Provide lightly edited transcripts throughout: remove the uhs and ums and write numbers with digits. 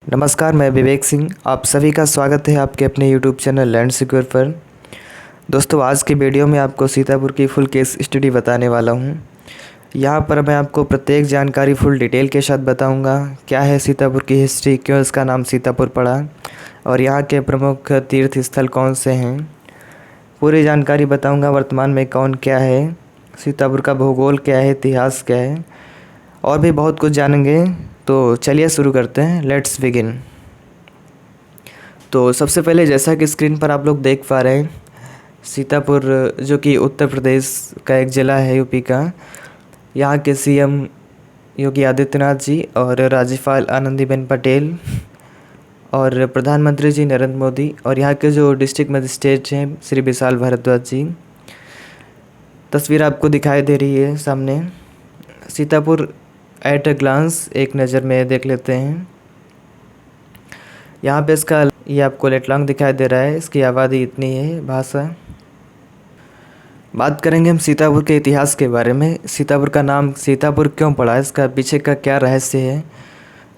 नमस्कार, मैं विवेक सिंह। आप सभी का स्वागत है आपके अपने यूट्यूब चैनल लैंड सिक्योर पर। दोस्तों, आज की वीडियो में आपको सीतापुर की फुल केस स्टडी बताने वाला हूं। यहां पर मैं आपको प्रत्येक जानकारी फुल डिटेल के साथ बताऊंगा। क्या है सीतापुर की हिस्ट्री, क्यों इसका नाम सीतापुर पड़ा और यहाँ के प्रमुख तीर्थ स्थल कौन से हैं, पूरी जानकारी बताऊँगा। वर्तमान में कौन क्या है, सीतापुर का भूगोल क्या है, इतिहास क्या है और भी बहुत कुछ जानेंगे। तो चलिए शुरू करते हैं, लेट्स बिगिन। तो सबसे पहले जैसा कि स्क्रीन पर आप लोग देख पा रहे हैं, सीतापुर जो कि उत्तर प्रदेश का एक ज़िला है यूपी का। यहाँ के सीएम योगी आदित्यनाथ जी और राज्यपाल आनंदीबेन पटेल और प्रधानमंत्री जी नरेंद्र मोदी और यहाँ के जो डिस्ट्रिक्ट मजिस्ट्रेट हैं श्री विशाल भारद्वाज जी। तस्वीर आपको दिखाई दे रही है सामने। सीतापुर एट अ ग्लांस एक नज़र में देख लेते हैं। यहाँ पे इसका ये आपको लेटलॉन्ग दिखाई दे रहा है, इसकी आबादी इतनी है। भाषा बात करेंगे हम सीतापुर के इतिहास के बारे में। सीतापुर का नाम सीतापुर क्यों पड़ा, इसका पीछे का क्या रहस्य है।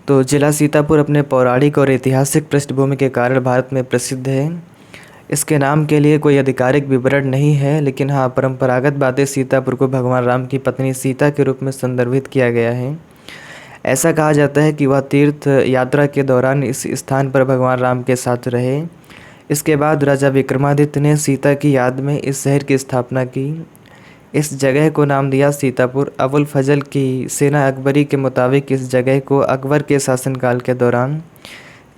तो जिला सीतापुर अपने पौराणिक और ऐतिहासिक पृष्ठभूमि के कारण भारत में प्रसिद्ध है। इसके नाम के लिए कोई आधिकारिक विवरण नहीं है, लेकिन हाँ, परंपरागत बातें सीतापुर को भगवान राम की पत्नी सीता के रूप में संदर्भित किया गया है। ऐसा कहा जाता है कि वह तीर्थ यात्रा के दौरान इस स्थान पर भगवान राम के साथ रहे। इसके बाद राजा विक्रमादित्य ने सीता की याद में इस शहर की स्थापना की। इस जगह को नाम दिया सीतापुर। अबुल फजल की सेना अकबरी के मुताबिक इस जगह को अकबर के शासनकाल के दौरान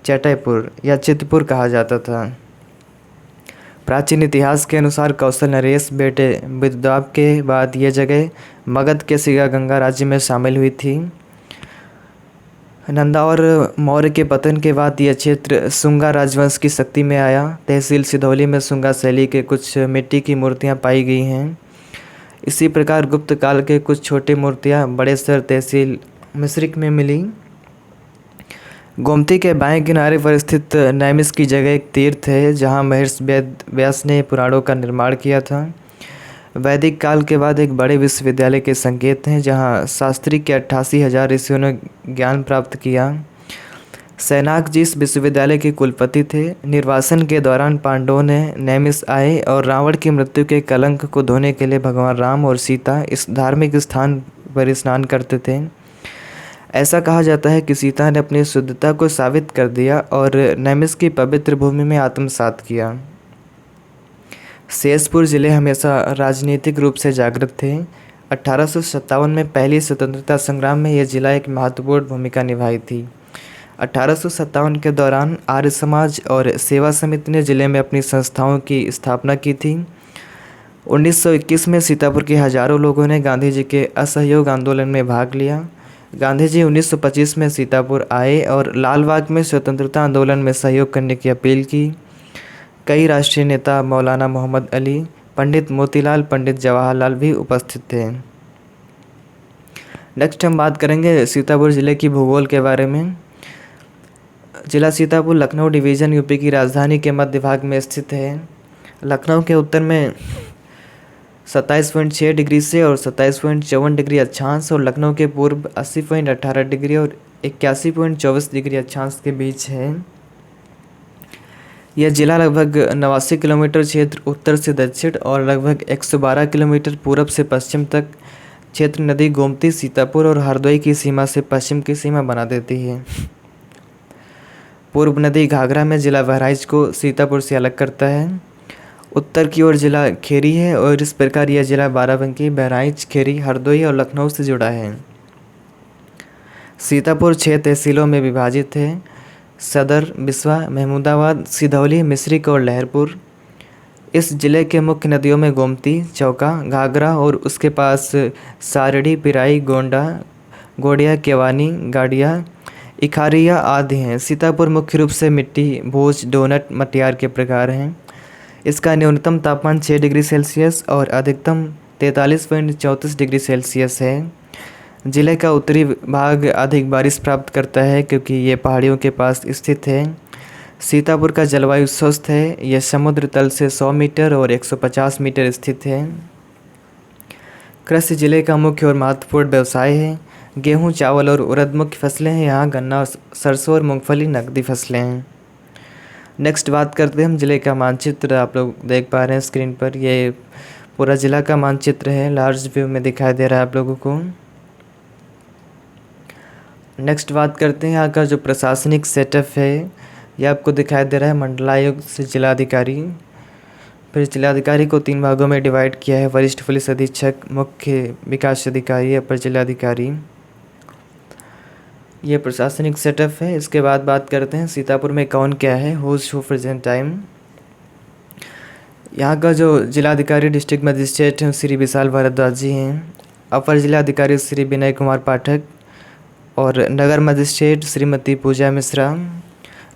चटैपुर या चितपुर कहा जाता था। प्राचीन इतिहास के अनुसार कौशल नरेश बेटे विद्याप के बाद ये जगह मगध के सिगा गंगा राज्य में शामिल हुई थी। नंदा और मौर्य के पतन के बाद यह क्षेत्र सुंगा राजवंश की शक्ति में आया। तहसील सिधौली में सुंगा शैली के कुछ मिट्टी की मूर्तियां पाई गई हैं। इसी प्रकार गुप्त काल के कुछ छोटी मूर्तियां बड़ेसर तहसील मिश्रिक में मिली। गोमती के बाएं किनारे पर स्थित नैमिष की जगह एक तीर्थ है, जहां महर्षि वेद व्यास ने पुराणों का निर्माण किया था। वैदिक काल के बाद एक बड़े विश्वविद्यालय के संकेत हैं, जहां शास्त्री के 88,000 ऋषियों ने ज्ञान प्राप्त किया। सैनाक जी इस विश्वविद्यालय के कुलपति थे। निर्वासन के दौरान पांडवों ने नैमिष आए और रावण की मृत्यु के कलंक को धोने के लिए भगवान राम और सीता इस धार्मिक स्थान पर स्नान करते थे। ऐसा कहा जाता है कि सीता ने अपनी शुद्धता को साबित कर दिया और नैमिष की पवित्र भूमि में आत्मसात किया। शेषपुर जिले हमेशा राजनीतिक रूप से जागृत थे। 1857 में पहली स्वतंत्रता संग्राम में यह जिला एक महत्वपूर्ण भूमिका निभाई थी। 1857 के दौरान आर्य समाज और सेवा समिति ने जिले में अपनी संस्थाओं की स्थापना की थी। 1921 में सीतापुर के हजारों लोगों ने गांधी जी के असहयोग आंदोलन में भाग लिया। गांधी जी 1925 में सीतापुर आए और लालबाग में स्वतंत्रता आंदोलन में सहयोग करने की अपील की। कई राष्ट्रीय नेता मौलाना मोहम्मद अली, पंडित मोतीलाल, पंडित जवाहरलाल भी उपस्थित थे। नेक्स्ट हम बात करेंगे सीतापुर ज़िले की भूगोल के बारे में। जिला सीतापुर लखनऊ डिवीज़न यूपी की राजधानी के मध्य भाग में स्थित है। लखनऊ के उत्तर में 27.6 डिग्री से और 27.54 डिग्री अक्षांश और लखनऊ के पूर्व 80.18 डिग्री और 81.24 डिग्री अक्षांश के बीच है। यह जिला लगभग 89 किलोमीटर क्षेत्र उत्तर से दक्षिण और लगभग 112 किलोमीटर पूरब से पश्चिम तक क्षेत्र नदी गोमती, सीतापुर और हरदोई की सीमा से पश्चिम की सीमा बना देती है। पूर्व नदी घाघरा में जिला बहराइच को सीतापुर से अलग करता है। उत्तर की ओर जिला खेरी है और इस प्रकार यह जिला बाराबंकी, बहराइच, खेरी, हरदोई और लखनऊ से जुड़ा है। सीतापुर 6 तहसीलों में विभाजित है: सदर, बिस्वा, महमूदाबाद, सिधौली, मिश्रिक और लहरपुर। इस जिले के मुख्य नदियों में गोमती, चौका, घाघरा और उसके पास सारड़ी, पिराई, गोंडा, गोडिया, केवानी, गाडिया, इखारिया आदि हैं। सीतापुर मुख्य रूप से मिट्टी, भोज, डोनट, मटियार के प्रकार हैं। इसका न्यूनतम तापमान 6 डिग्री सेल्सियस और अधिकतम 43.34 डिग्री सेल्सियस है। जिले का उत्तरी भाग अधिक बारिश प्राप्त करता है क्योंकि ये पहाड़ियों के पास स्थित है। सीतापुर का जलवायु शुष्क है। यह समुद्र तल से 100 मीटर और 150 मीटर स्थित है। कृषि जिले का मुख्य और महत्वपूर्ण व्यवसाय है। गेहूँ, चावल और उड़द मुख्य फसलें हैं। यहाँ गन्ना, सरसों और मूंगफली नकदी फसलें हैं। नेक्स्ट बात करते हैं हम जिले का मानचित्र। आप लोग देख पा रहे हैं स्क्रीन पर, ये पूरा जिला का मानचित्र है, लार्ज व्यू में दिखाई दे रहा है आप लोगों को। नेक्स्ट बात करते हैं यहाँ का जो प्रशासनिक सेटअप है, ये आपको दिखाई दे रहा है। मंडलायुक्त से जिलाधिकारी, फिर जिलाधिकारी को 3 भागों में डिवाइड किया है। वरिष्ठ पुलिस अधीक्षक, मुख्य विकास अधिकारी, अपर जिलाधिकारी। ये प्रशासनिक सेटअप है। इसके बाद बात करते हैं सीतापुर में कौन क्या है, हुज हू प्रेजेंट टाइम। यहाँ का जो जिलाधिकारी डिस्ट्रिक्ट मजिस्ट्रेट हैं श्री विशाल भारद्वाज जी हैं। अपर जिलाधिकारी श्री विनय कुमार पाठक और नगर मजिस्ट्रेट श्रीमती पूजा मिश्रा।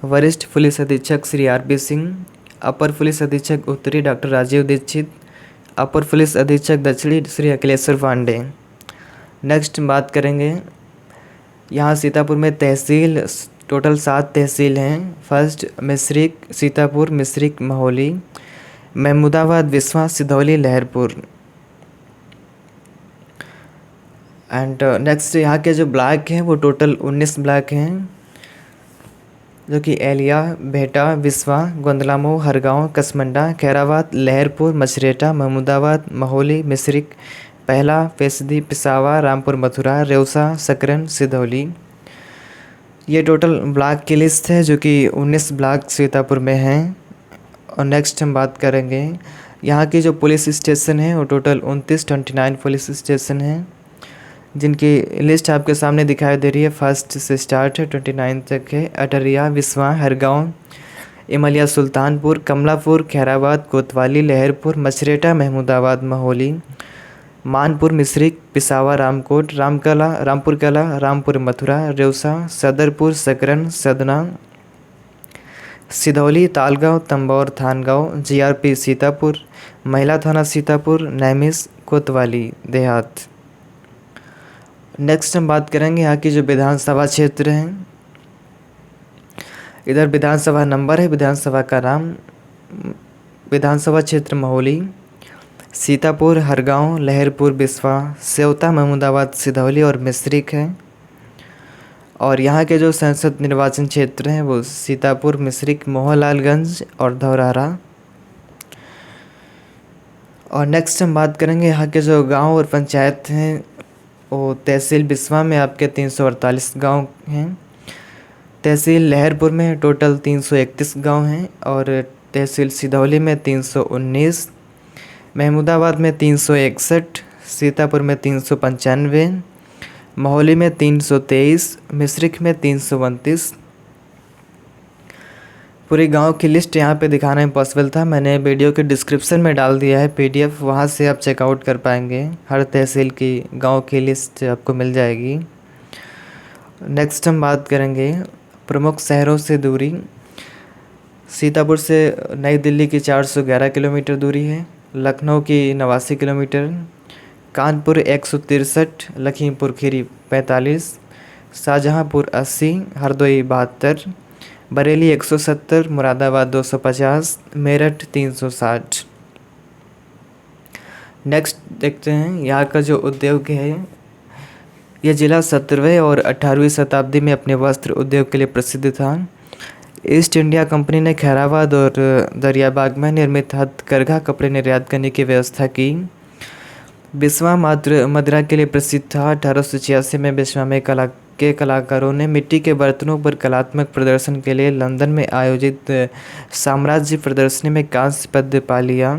वरिष्ठ पुलिस अधीक्षक श्री आर.पी. सिंह। अपर पुलिस अधीक्षक उत्तरी डॉक्टर राजीव दीक्षित। अपर पुलिस अधीक्षक दक्षिणी श्री अखिलेश्वर पांडे। नेक्स्ट बात करेंगे यहाँ सीतापुर में तहसील, टोटल 7 तहसील हैं। फर्स्ट मिश्रिक, सीतापुर, मिश्रिक, महोली, महमूदाबाद, विस्वा, सिधौली, लहरपुर। एंड नेक्स्ट यहाँ के जो ब्लॉक हैं वो टोटल 19 ब्लॉक हैं, जो कि एलिया, भेटा, विस्वा, गोंदलामो, हरगांव, कसमंडा, खैराबाद, लहरपुर, मछरेटा, महमूदाबाद, महोली, मिश्रिक, पहला, पेसदी, पिसावा, रामपुर, मथुरा, रेउसा, सकरन, सिधौली। ये टोटल ब्लॉक की लिस्ट है, जो कि 19 ब्लॉक सीतापुर में हैं। और नेक्स्ट हम बात करेंगे यहाँ की जो पुलिस स्टेशन है वो टोटल 29 पुलिस स्टेशन हैं, जिनकी लिस्ट आपके सामने दिखाई दे रही है। फर्स्ट से स्टार्ट है, 29 तक है। अटरिया, विस्वा, हरगांव, इमलिया, सुल्तानपुर, कमलापुर, खैराबाद, कोतवाली, लहरपुर, मछरेटा, महमूदाबाद, महोली, मानपुर, मिश्रिक, पिसावा, रामकोट, रामकला, रामपुर कला, रामपुर, मथुरा, रेउसा, सदरपुर, सकरन, सदना, सिधौली, तालगांव, तंबौर, थानगांव, जीआरपी सीतापुर, महिला थाना सीतापुर, नैमिष, कोतवाली देहात। नेक्स्ट हम बात करेंगे यहाँ की जो विधानसभा क्षेत्र हैं। इधर विधानसभा नंबर है, विधानसभा का नाम, विधानसभा क्षेत्र महोली, सीतापुर, हरगांव, लहरपुर, बिस्वा, सेवता, महमूदाबाद, सिधौली और मिश्रिक है। और यहाँ के जो संसद निर्वाचन क्षेत्र हैं वो सीतापुर, मिश्रिक, मोहनलालगंज और धौरहरा। और नेक्स्ट हम बात करेंगे यहाँ के जो गांव और पंचायत हैं, वो तहसील बिस्वा में आपके 348 गांव हैं। तहसील लहरपुर में टोटल 331 गांव हैं। और तहसील सिधौली में 319, महमूदाबाद में 361, सीतापुर में 395, महोली में 323, मिश्रिक में 329। पूरी गांव की लिस्ट यहाँ पे दिखाना इम्पॉसिबल था, मैंने वीडियो के डिस्क्रिप्शन में डाल दिया है PDF, वहाँ से आप चेकआउट कर पाएंगे। हर तहसील की गांव की लिस्ट आपको मिल जाएगी। नेक्स्ट हम बात करेंगे प्रमुख शहरों से दूरी। सीतापुर से नई दिल्ली की 411 किलोमीटर दूरी है, लखनऊ की 89 किलोमीटर, कानपुर 163, लखीमपुर खीरी 45, शाहजहाँपुर 80, हरदोई 72, बरेली 170, मुरादाबाद 250, मेरठ 360। नेक्स्ट देखते हैं यहाँ का जो उद्योग है। यह जिला 17वीं और 18वीं शताब्दी में अपने वस्त्र उद्योग के लिए प्रसिद्ध था। ईस्ट इंडिया कंपनी ने खैराबाद और दरियाबाग में निर्मित हथकरघा कपड़े निर्यात करने की व्यवस्था की। बिस्वा मदिरा के लिए प्रसिद्ध था। 1886 में बिस्वा में कलाकारों ने मिट्टी के बर्तनों पर कलात्मक प्रदर्शन के लिए लंदन में आयोजित साम्राज्य प्रदर्शनी में कांस्य पदक पा लिया।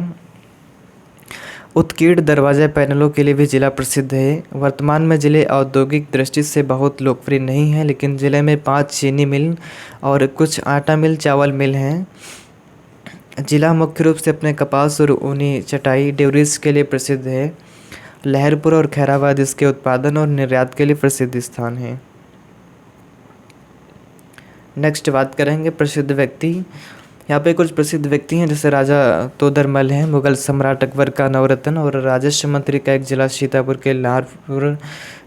उत्कीर्ण दरवाजा पैनलों के लिए भी जिला प्रसिद्ध है। वर्तमान में जिले औद्योगिक दृष्टि से बहुत लोकप्रिय नहीं है, लेकिन जिले में 5 चीनी मिल और कुछ आटा मिल, चावल मिल हैं। जिला मुख्य रूप से अपने कपास और ऊनी चटाई ड्यूरीज के लिए प्रसिद्ध है। लहरपुर और खैराबाद इसके उत्पादन और निर्यात के लिए प्रसिद्ध स्थान हैं। नेक्स्ट बात करेंगे प्रसिद्ध व्यक्ति। यहाँ पे कुछ प्रसिद्ध व्यक्ति हैं, जैसे राजा तोदरमल हैं, मुगल सम्राट अकबर का नवरत्न और राजस्व मंत्री का एक जिला सीतापुर के लाहौर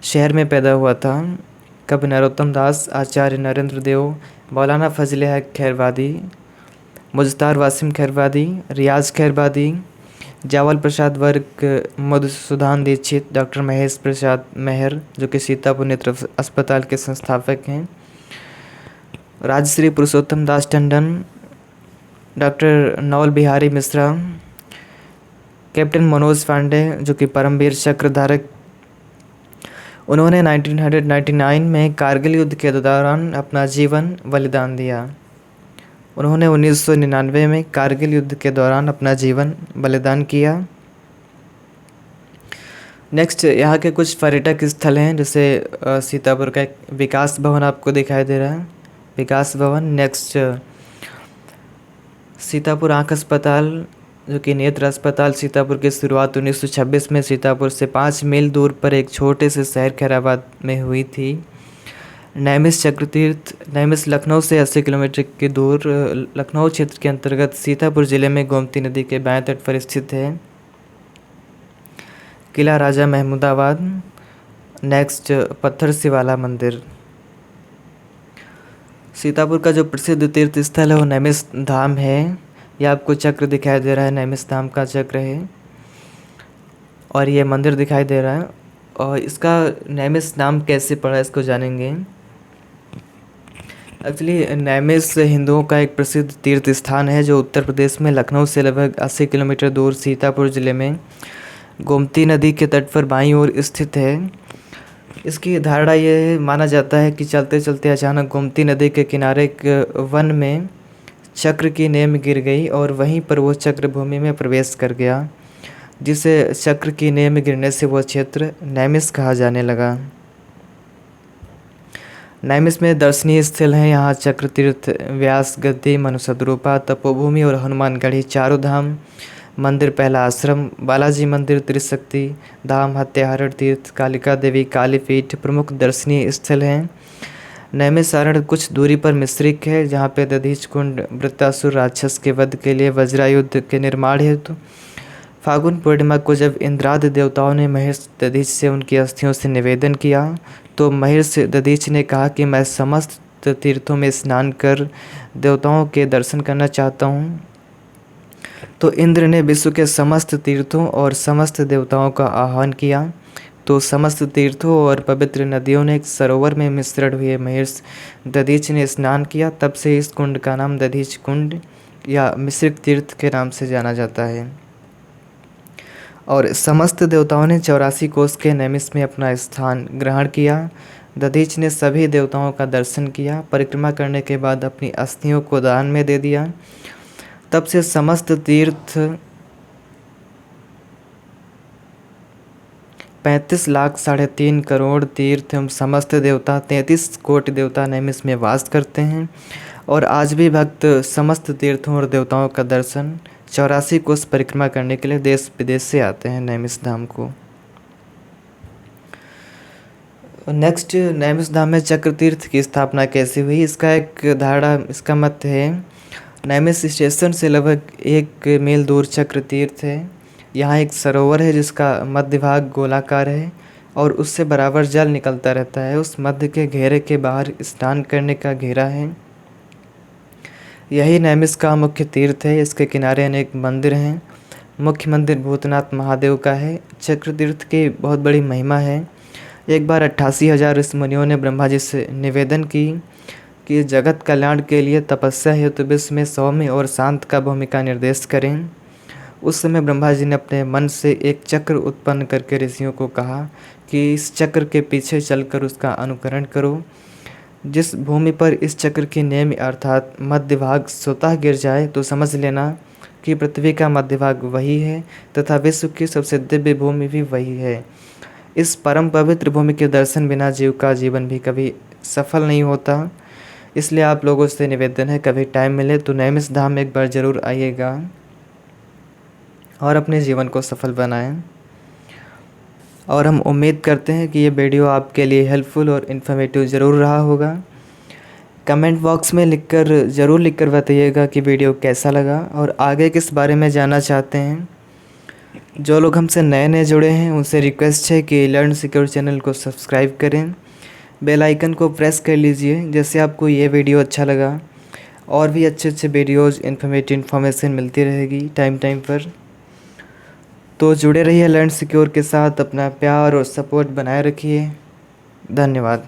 शहर में पैदा हुआ था। कवि नरोत्तम दास, आचार्य नरेंद्र देव, मौलाना फजले हक खैरवादी, मुज्तार वासिम खैरवादी, रियाज खैरवादी, जावल प्रसाद वर्क, मधुसूदन दीक्षित, डॉक्टर महेश प्रसाद मेहर जो कि सीतापुर नेत्र अस्पताल के संस्थापक हैं, राजश्री पुरुषोत्तम दास टंडन, डॉक्टर नवल बिहारी मिश्रा, कैप्टन मनोज पांडे जो कि परमवीर चक्र धारक। उन्होंने 1999 में कारगिल युद्ध के दौरान अपना जीवन बलिदान दिया। उन्होंने 1999 में कारगिल युद्ध के दौरान अपना जीवन बलिदान किया। नेक्स्ट यहाँ के कुछ पर्यटक स्थल हैं, जैसे सीतापुर का एक विकास भवन आपको दिखाई दे रहा है, विकास भवन। नेक्स्ट सीतापुर आँख अस्पताल जो कि नेत्र अस्पताल सीतापुर की शुरुआत 1926 में सीतापुर से 5 मील दूर पर एक छोटे से शहर खैराबाद में हुई थी। नैमिष चक्रतीर्थ, नैमिष लखनऊ से 80 किलोमीटर की दूर लखनऊ क्षेत्र के अंतर्गत सीतापुर जिले में गोमती नदी के बाएं तट पर स्थित है। किला राजा महमूदाबाद। नेक्स्ट पत्थर शिवाला मंदिर। सीतापुर का जो प्रसिद्ध तीर्थ स्थल है वो नैमिष धाम है। ये आपको चक्र दिखाई दे रहा है, नैमिष धाम का चक्र है और ये मंदिर दिखाई दे रहा है। और इसका नैमिष नाम कैसे पड़ा इसको जानेंगे। एक्चुअली नैमिष हिंदुओं का एक प्रसिद्ध तीर्थ स्थान है जो उत्तर प्रदेश में लखनऊ से लगभग 80 किलोमीटर दूर सीतापुर जिले में गोमती नदी के तट पर बाईं ओर स्थित है। इसकी धारणा ये माना जाता है कि चलते चलते अचानक गोमती नदी के किनारे एक वन में चक्र की नेम गिर गई और वहीं पर वो चक्र भूमि में प्रवेश कर गया, जिसे चक्र की नेम गिरने से वो क्षेत्र नैमिष कहा जाने लगा। नैमिष में दर्शनीय स्थल हैं यहाँ चक्र तीर्थ, व्यास गद्दी, मनुसद्रूपा, तपोभूमि और हनुमानगढ़ी चारों धाम, मंदिर पहला आश्रम, बालाजी मंदिर, त्रिशक्ति धाम, हत्याहरण तीर्थ, कालिका देवी, कालीपीठ प्रमुख दर्शनीय स्थल हैं। नैमिषारण्य कुछ दूरी पर मिश्रिक है जहाँ पे दधीच कुंड वृत्तासुर राक्षस के वध के लिए वज्रायुध के निर्माण हेतु फागुन पूर्णिमा को जब इंद्रादि देवताओं ने महेश दधीच से उनकी अस्थियों से निवेदन किया तो महेश दधीच ने कहा कि मैं समस्त तीर्थों में स्नान कर देवताओं के दर्शन करना चाहता हूँ। तो इंद्र ने विश्व के समस्त तीर्थों और समस्त देवताओं का आह्वान किया। तो समस्त तीर्थों और पवित्र नदियों ने एक सरोवर में मिश्रण हुए महेश दधीच ने स्नान किया। तब से इस कुंड का नाम दधीच कुंड या मिश्रित तीर्थ के नाम से जाना जाता है। और समस्त देवताओं ने 84 कोस के नैमिष में अपना स्थान ग्रहण किया। दधीच ने सभी देवताओं का दर्शन किया। परिक्रमा करने के बाद अपनी अस्थियों को दान में दे दिया। तब से समस्त तीर्थ 35 लाख 3.5 करोड़ तीर्थ एवं समस्त देवता 33 कोटि देवता नैमिष में वास करते हैं। और आज भी भक्त समस्त तीर्थों और देवताओं का दर्शन 84 कोस परिक्रमा करने के लिए देश विदेश से आते हैं नैमिष धाम को। नेक्स्ट, नैमिष धाम में चक्र तीर्थ की स्थापना कैसे हुई, इसका एक धारणा, इसका मत है नैमिष स्टेशन से लगभग 1 मील दूर चक्र तीर्थ है। यहाँ एक सरोवर है जिसका मध्य भाग गोलाकार है और उससे बराबर जल निकलता रहता है। उस मध्य के घेरे के बाहर स्नान करने का घेरा है। यही नैमिष का मुख्य तीर्थ है। इसके किनारे अनेक मंदिर हैं। मुख्य मंदिर भूतनाथ महादेव का है। चक्र तीर्थ की बहुत बड़ी महिमा है। एक बार 88,000 ऋषि मुनियों ने ब्रह्मा जी से निवेदन की कि जगत कल्याण के लिए तपस्या हेतु विश्व में सौम्य और शांत का भूमिका निर्देश करें। उस समय ब्रह्मा जी ने अपने मन से एक चक्र उत्पन्न करके ऋषियों को कहा कि इस चक्र के पीछे चलकर उसका अनुकरण करो। जिस भूमि पर इस चक्र की नेम अर्थात मध्य भाग स्वतः गिर जाए तो समझ लेना कि पृथ्वी का मध्य भाग वही है तथा विश्व की सबसे दिव्य भूमि भी वही है। इस परम पवित्र भूमि के दर्शन बिना जीव का जीवन भी कभी सफल नहीं होता। इसलिए आप लोगों से निवेदन है, कभी टाइम मिले तो नैमिष धाम एक बार ज़रूर आइएगा और अपने जीवन को सफल बनाएं। और हम उम्मीद करते हैं कि ये वीडियो आपके लिए हेल्पफुल और इन्फॉर्मेटिव ज़रूर रहा होगा। कमेंट बॉक्स में ज़रूर लिखकर बताइएगा कि वीडियो कैसा लगा और आगे किस बारे में जानना चाहते हैं। जो लोग हमसे नए नए जुड़े हैं उनसे रिक्वेस्ट है कि लर्न सिक्योर चैनल को सब्सक्राइब करें, बेल आइकन को प्रेस कर लीजिए। जैसे आपको ये वीडियो अच्छा लगा और भी अच्छे वीडियोज़ इन्फॉर्मेशन मिलती रहेगी टाइम पर। तो जुड़े रहिए लर्न सिक्योर के साथ, अपना प्यार और सपोर्ट बनाए रखिए। धन्यवाद।